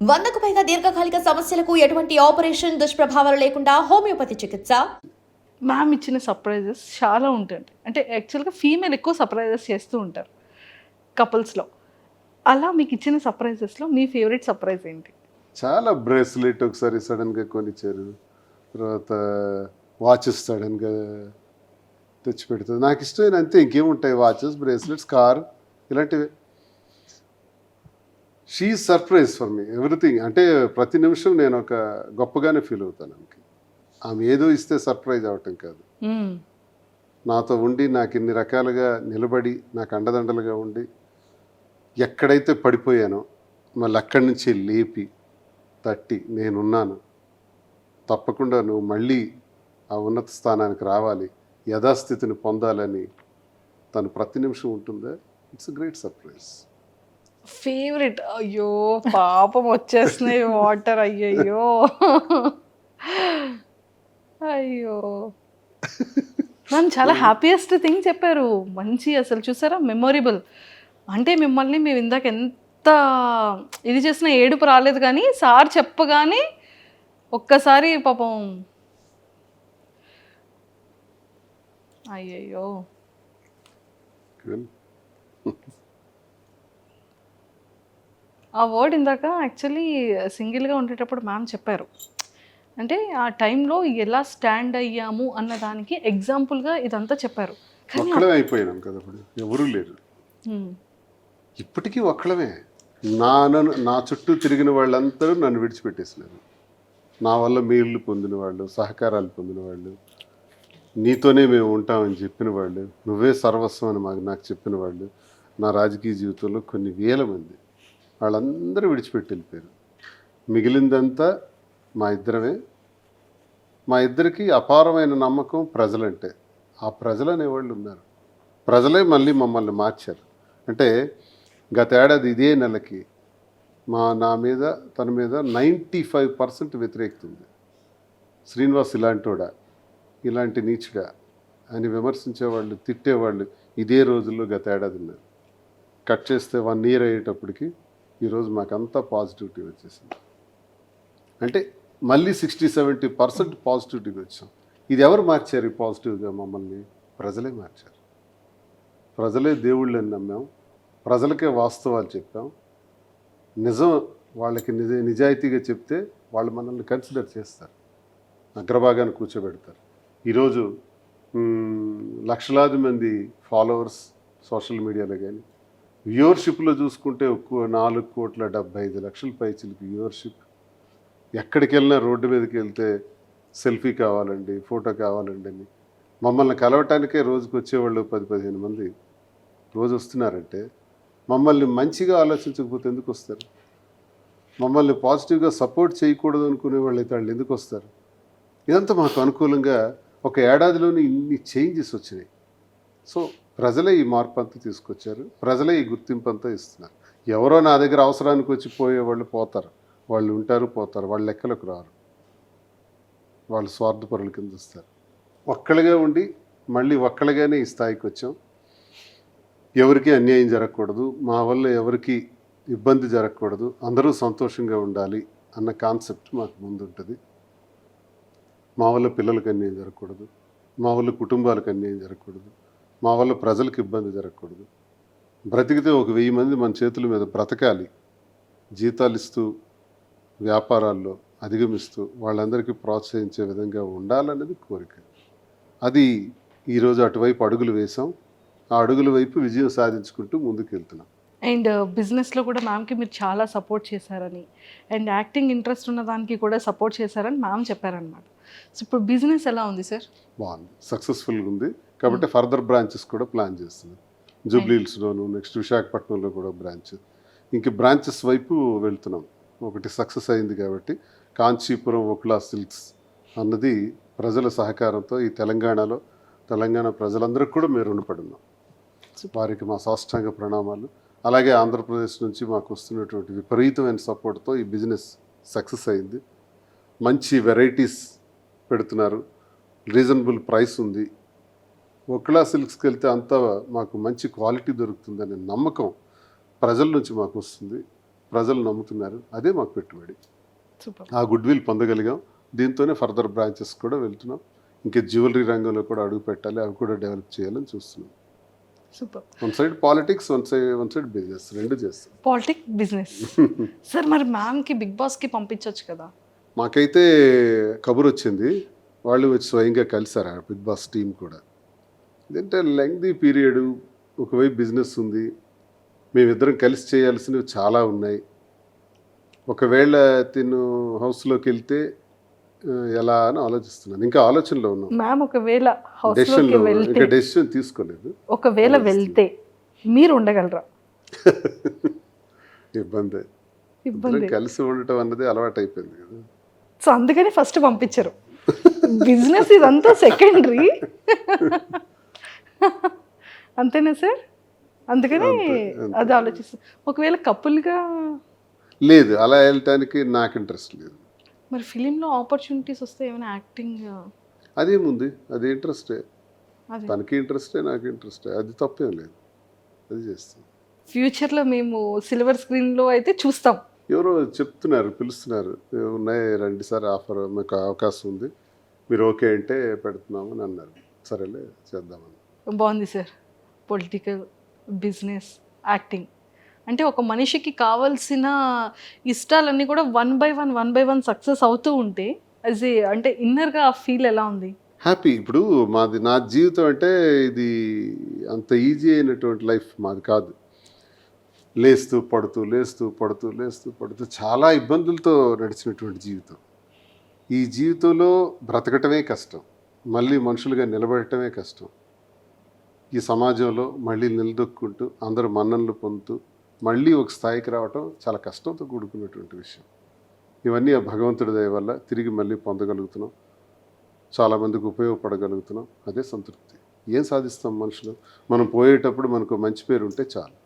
100కు పైగా దీర్ఘకాలిక సమస్యలకు ఎటువంటి ఆపరేషన్ దుష్ప్రభావాలు లేకుండా హోమియోపతి చికిత్స. మ్యామ్ ఇచ్చిన సర్ప్రైజెస్ చాలా ఉంటాయి. అంటే యాక్చువల్గా ఫీమేల్ ఎక్కువ సర్ప్రైజెస్ చేస్తూ ఉంటారు కపుల్స్లో. అలా మీకు ఇచ్చిన సర్ప్రైజెస్లో మీ ఫేవరెట్ సర్ప్రైజ్ ఏంటి? చాలా బ్రేస్లెట్ ఒకసారి సడన్గా కొనిచ్చారు, తర్వాత వాచెస్ సడన్గా తెచ్చి పెడుతుంది. నాకు ఇష్టమైన అంతే, ఇంకేముంటాయి, వాచెస్, బ్రేస్లెట్స్, కార్, ఇలాంటివి. She surprise for me everything. అంటే ప్రతి నిమిషం నేను ఒక గొప్పగానే ఫీల్ అవుతాను ఆమెకి. ఆమె ఏదో ఇస్తే సర్ప్రైజ్ అవటం కాదు, నాతో ఉండి నాకు ఇన్ని రకాలుగా నిలబడి నాకు అండదండలుగా ఉండి ఎక్కడైతే పడిపోయానో మళ్ళీ అక్కడి నుంచి లేపి తట్టి నేనున్నాను, తప్పకుండా నువ్వు మళ్ళీ ఆ ఉన్నత స్థానానికి రావాలి, యథాస్థితిని పొందాలని తను ప్రతి నిమిషం ఉంటుందా. It's great surprise. ఫేవరెట్? అయ్యో పాపం వచ్చేస్తున్నాయి వాటర్. అయ్యయ్యో అయ్యో మ్యామ్ చాలా హ్యాపీయెస్ట్ థింగ్ చెప్పారు. మంచి అసలు చూసారా, మెమొరబుల్. అంటే మిమ్మల్ని మేము ఇందాక ఎంత ఇది చేసినా ఏడుపు రాలేదు, కానీ సార్ చెప్పగానే ఒక్కసారి పాపం అయ్యయ్యో. ఆ వర్డ్ ఇందాక యాక్చువల్లీ సింగిల్గా ఉండేటప్పుడు మ్యామ్ చెప్పారు. అంటే ఆ టైంలో ఎలా స్టాండ్ అయ్యాము అన్న దానికి ఎగ్జాంపుల్గా ఇదంతా చెప్పారు. ఒక్కడే అయిపోయినాం కదా, ఇప్పుడు ఎవరూ లేరు. ఇప్పటికీ ఒక్కడమే. నా చుట్టూ తిరిగిన వాళ్ళందరూ నన్ను విడిచిపెట్టేసినారు. నా వల్ల మేళ్ళు పొందిన వాళ్ళు, సహకారాలు పొందిన వాళ్ళు, నీతోనే మేము ఉంటామని చెప్పిన వాళ్ళు, నువ్వే సర్వస్వం అని నాకు చెప్పిన వాళ్ళు, నా రాజకీయ జీవితంలో కొన్ని వేల మంది, వాళ్ళందరూ విడిచిపెట్టి వెళ్ళిపోయారు. మిగిలిందంతా మా ఇద్దరమే. మా ఇద్దరికి అపారమైన నమ్మకం ప్రజలంటే. ఆ ప్రజలు అనేవాళ్ళు ఉన్నారు. ప్రజలే మళ్ళీ మమ్మల్ని మార్చారు. అంటే గత ఏడాది ఇదే నెలకి నా మీద తన మీద 95% వ్యతిరేకత ఉంది. శ్రీనివాస్ ఇలాంటోడా, ఇలాంటి నీచుడా అని విమర్శించేవాళ్ళు, తిట్టేవాళ్ళు ఇదే రోజుల్లో గత ఏడాది ఉన్నారు. కట్ చేస్తే 1 year అయ్యేటప్పటికి ఈరోజు మాకంతా పాజిటివిటీ వచ్చేసింది. అంటే మళ్ళీ 60-70% పాజిటివిటీగా వచ్చాం. ఇది ఎవరు మార్చారు ఈ పాజిటివ్గా? మమ్మల్ని ప్రజలే మార్చారు. ప్రజలే దేవుళ్ళని నమ్మాం, ప్రజలకే వాస్తవాలు చెప్పాం. నిజం వాళ్ళకి నిజాయితీగా చెప్తే వాళ్ళు మనల్ని కన్సిడర్ చేస్తారు, అగ్రభాగాన్ని కూర్చోబెడతారు. ఈరోజు లక్షలాది మంది ఫాలోవర్స్ సోషల్ మీడియాలో కానీ, వ్యూవర్షిప్లో చూసుకుంటే 4,75,00,000 పైచిలకు వ్యూవర్షిప్. ఎక్కడికి వెళ్ళినా రోడ్డు మీదకి వెళ్తే సెల్ఫీ కావాలండి, ఫోటో కావాలండి అని మమ్మల్ని కలవటానికే రోజుకు వచ్చేవాళ్ళు 10-15 మంది రోజు వస్తున్నారంటే, మమ్మల్ని మంచిగా ఆలోచించకపోతే ఎందుకు వస్తారు? మమ్మల్ని పాజిటివ్గా సపోర్ట్ చేయకూడదు అనుకునే వాళ్ళు అయితే వాళ్ళు ఎందుకు వస్తారు? ఇదంతా మాకు అనుకూలంగా ఒక ఏడాదిలోనే ఇన్ని చేంజెస్ వచ్చినాయి. సో ప్రజలే ఈ మార్పు అంతా తీసుకొచ్చారు, ప్రజలే ఈ గుర్తింపు అంతా ఇస్తున్నారు. ఎవరో నా దగ్గర అవసరానికి వచ్చి పోయేవాళ్ళు పోతారు, వాళ్ళు ఉంటారు పోతారు, వాళ్ళ లెక్కలకు రారు, వాళ్ళు స్వార్థపరుల కింద వస్తారు. ఒక్కళ్ళగా ఉండి మళ్ళీ ఒక్కళ్ళగానే ఈ స్థాయికి వచ్చాం. ఎవరికి అన్యాయం జరగకూడదు, మా వల్ల ఎవరికి ఇబ్బంది జరగకూడదు, అందరూ సంతోషంగా ఉండాలి అన్న కాన్సెప్ట్ మాకు ముందు ఉంటుంది. మా వల్ల పిల్లలకు అన్యాయం జరగకూడదు, మా వల్ల కుటుంబాలకు అన్యాయం జరగకూడదు, మా వల్ల ప్రజలకు ఇబ్బంది జరగకూడదు. బ్రతికితే 1,000 మంది మన చేతుల మీద బ్రతకాలి, జీతాలు ఇస్తూ వ్యాపారాల్లో అధిగమిస్తూ వాళ్ళందరికీ ప్రోత్సహించే విధంగా ఉండాలన్నది కోరిక. అది ఈరోజు అటువైపు అడుగులు వేసాం. ఆ అడుగుల వైపు విజయం సాధించుకుంటూ ముందుకు వెళ్తున్నాం. అండ్ బిజినెస్లో కూడా మ్యామ్కి మీరు చాలా సపోర్ట్ చేశారని, అండ్ యాక్టింగ్ ఇంట్రెస్ట్ ఉన్న దానికి కూడా సపోర్ట్ చేశారని మ్యామ్ చెప్పారనమాట. సో ఇప్పుడు బిజినెస్ ఎలా ఉంది సార్? బాగుంది, సక్సెస్ఫుల్గా ఉంది. కాబట్టి ఫర్దర్ బ్రాంచెస్ కూడా ప్లాన్ చేస్తున్నాం. జూబ్లీహిల్స్లోను, నెక్స్ట్ విశాఖపట్నంలో కూడా బ్రాంచ్, ఇంక బ్రాంచెస్ వైపు వెళ్తున్నాం. ఒకటి సక్సెస్ అయింది కాబట్టి కాంచీపురం ఓక్లా సిల్క్స్ అన్నది ప్రజల సహకారంతో ఈ తెలంగాణ ప్రజలందరికీ కూడా మేము రుణపడి ఉన్నాం. వారికి మా సాష్టాంగ ప్రణామాలు. అలాగే ఆంధ్రప్రదేశ్ నుంచి మాకు వస్తున్నటువంటి విపరీతమైన సపోర్ట్తో ఈ బిజినెస్ సక్సెస్ అయింది. మంచి వెరైటీస్ పెడుతున్నారు, రీజనబుల్ ప్రైస్ ఉంది. ఓక్లా సిల్క్స్కి వెళ్తే అంతా మాకు మంచి క్వాలిటీ దొరుకుతుందనే నమ్మకం ప్రజల నుంచి మాకు వస్తుంది. ప్రజలు నమ్ముతున్నారు, అదే మాకు పెట్టుబడి. సూపర్. ఆ గుడ్ విల్ పొందగలిగాం. దీంతోనే ఫర్దర్ బ్రాంచెస్ కూడా వెళ్తున్నాం. ఇంకా జ్యువెలరీ రంగంలో కూడా అడుగు పెట్టాలి, అవి కూడా డెవలప్ చేయాలని చూస్తున్నాం. Super. One side politics, one side business, రెండు చేస్తాం. Politic, business. సార్ మరి మ్యామ్కి బిగ్ బాస్కి పంపించవచ్చు కదా. మాకైతే కబురు వచ్చింది, వాళ్ళు వచ్చి స్వయంగా కలిసారు ఆ బిగ్ బాస్ టీం కూడా. ఇదంటే లెంగ్దీ పీరియడ్, ఒకవైపు బిజినెస్ ఉంది, మేమిద్దరం కలిసి చేయాల్సినవి చాలా ఉన్నాయి. ఒకవేళ తిను హౌస్లోకి వెళ్తే ఎలా అని ఆలోచిస్తున్నాను. ఇంకా ఆలోచనలో ఉన్నాం, మ్యామ్ ఒకవేళ హౌస్లోకి డెసిషన్లో వెళ్తే, ఇంకా డెసిషన్ తీసుకోలేదు. ఒకవేళ వెళ్తే మీరు ఉండగలరా? ఇబ్బంది. ఇబ్బంది. ఇద్దరం కలిసి ఉండటం అన్నది అలవాటు అయిపోయింది కదా. సో అందుకని ఫస్ట్ పంపించరు. బిజినెస్ ఇదంతా సెకండరీ. అంతేనా సార్? అందుకని అంతే. అది ఆలోచిస్తాను. ఒకవేళ కపుల్గా లేదు, అలా వెళ్ళటానికి నాకు ఇంట్రెస్ట్ లేదు. మరి ఫిలింలో ఆపర్చునిటీస్ వస్తే ఏమైనా యాక్టింగ్ అదేముంది, అది ఇంట్రెస్టే. అది తనకి ఇంట్రెస్టే, నాకు ఇంట్రెస్టే, అది తప్పేం లేదు, అది చేస్తాం. ఫ్యూచర్లో మేము సిల్వర్ స్క్రీన్లో అయితే చూస్తాం. ఎవరో చెప్తున్నారు, పిలుస్తున్నారు, ఉన్నాయి రండి సార్, ఆఫర్ మీకు అవకాశం ఉంది, మీరు ఓకే అంటే పెడుతున్నామని అన్నారు. సరేలే చేద్దామని. బాగుంది సార్. పొలిటికల్, బిజినెస్, యాక్టింగ్ అంటే ఒక మనిషికి కావాల్సిన ఇష్టాలన్నీ కూడా వన్ బై వన్ సక్సెస్ అవుతూ ఉంటే అంటే ఇన్నర్గా ఆ ఫీల్ ఎలా ఉంది? హ్యాపీ. ఇప్పుడు నా జీవితం అంటే ఇది అంత ఈజీ అయినటువంటి లైఫ్ మాది కాదు. లేస్తూ పడుతూ లేస్తూ పడుతూ లేస్తూ పడుతూ చాలా ఇబ్బందులతో నడిచినటువంటి జీవితం. ఈ జీవితంలో బ్రతకటమే కష్టం, మళ్ళీ మనుషులుగా నిలబడటమే కష్టం. ఈ సమాజంలో మళ్ళీ నిలదొక్కుంటూ అందరూ మన్ననలు పొందుతూ మళ్ళీ ఒక స్థాయికి రావటం చాలా కష్టంతో కూడుకున్నటువంటి విషయం. ఇవన్నీ ఆ భగవంతుడి దయ వల్ల తిరిగి మళ్ళీ పొందగలుగుతున్నాం, చాలామందికి ఉపయోగపడగలుగుతున్నాం, అదే సంతృప్తి. ఏం సాధిస్తాం మనుషులు? మనం పోయేటప్పుడు మనకు మంచి పేరు ఉంటే చాలు.